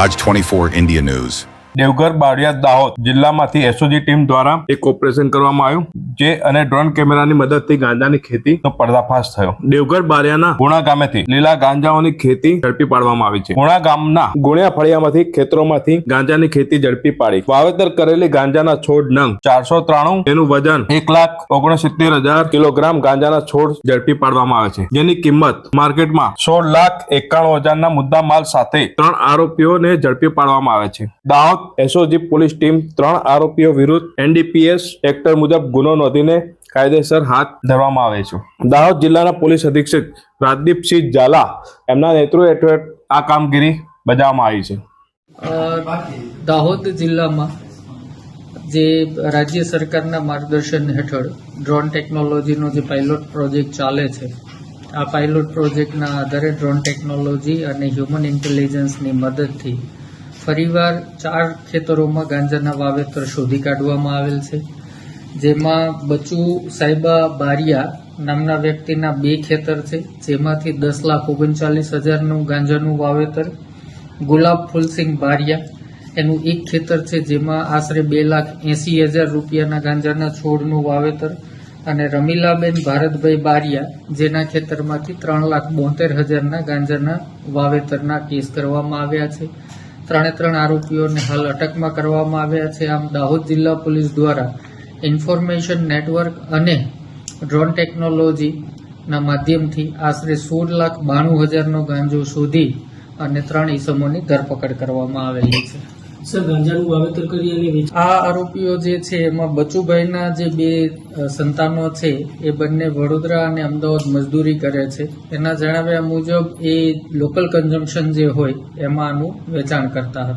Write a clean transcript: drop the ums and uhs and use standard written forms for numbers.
आज 24 India news. Deoghar Bariya Dahod જિલ્લામાંથી SOG team દ્વારા એક ઓપરેશન કરવામાં આવ્યું જે અને ડ્રોન કેમેરાની મદદથી ગાંજાની ખેતીનો પર્દાફાશ થયો। દેવઘર બારિયાના ગુણા ગામેથી લીલા ગાંજાઓની ખેતી ઝડપી પાડવામાં આવી છે। ગુણા ગામના ગુણિયા ફળિયામાંથી ખેતરોમાંથી ગાંજાની ખેતી ઝડપી પાડી વાવેતર કરેલી ગાંજાના છોડ નંગ 493 તેનું વજન 1,69,000 કિલોગ્રામ ગાંજાના છોડ ઝડપી પાડવામાં આવે છે, જેની કિંમત માર્કેટમાં 16,91,000 ના મુદ્દા માલ સાથે 3 આરોપીઓને ઝડપી પાડવામાં આવે છે। દાહોદ એસઓજી પોલીસ ટીમ 3 આરોપીઓ વિરુદ્ધ એનડીપીએસ એક્ટ મુજબ ગુનો નોંધીને કાયદેસર હાથ ધરવામાં આવે છે। દાહોદ જિલ્લાના પોલીસ અધિક્ષક રાજદીપસિંહ ઝાલા એમના નેતૃત્વ હેઠળ આ કામગીરી બજાવવામાં આવી છે। દાહોદ જિલ્લામાં જે રાજ્ય સરકારના માર્ગદર્શન હેઠળ ડ્રોન ટેકનોલોજીનો જે પાયલોટ પ્રોજેક્ટ ચાલે છે, આ પાયલોટ પ્રોજેક્ટના આધારે ડ્રોન ટેકનોલોજી અને હ્યુમન ઇન્ટેલિજન્સની મદદથી ફરીવાર 4 ખેતરોમાં ગાંજાના વાવેતર શોધી કાઢવામાં આવેલ છે, જેમાં બચુ સાહેબા બારિયા નામના વ્યક્તિના 2 ખેતર છે, જેમાંથી 10,39,000 ગાંજાનું વાવેતર, ગુલાબ ફૂલસિંહ બારિયા એનું 1 ખેતર છે, જેમાં આશરે 2,80,000 રૂપિયાના ગાંજાના છોડનું વાવેતર, અને રમીલાબેન ભારતભાઈ બારિયા જેના ખેતરમાંથી 3,72,000 ગાંજાના વાવેતરના કેસ કરવામાં આવ્યા છે। 3 આરોપીઓને હાલ અટકમાં કરવામાં આવ્યા છે। આમ દાહોદ જિલ્લા પોલીસ દ્વારા ઇન્ફોર્મેશન નેટવર્ક અને ડ્રોન ટેકનોલોજીના માધ્યમથી આશરે 16,92,000 ગાંજો શોધી અને 3 ઈસમોની ધરપકડ કરવામાં આવેલી છે। સર, ગાંજાનું વાવેતર કરી અને આ આરોપીઓ જે છે એમાં બચુભાઈના જે 2 સંતાનો છે એ બંને વડોદરા અને અમદાવાદ મજદૂરી કરે છે। એના જણાવ્યા મુજબ એ લોકલ કન્ઝમ્પશન જે હોય એમાં આનું વેચાણ કરતા હતા।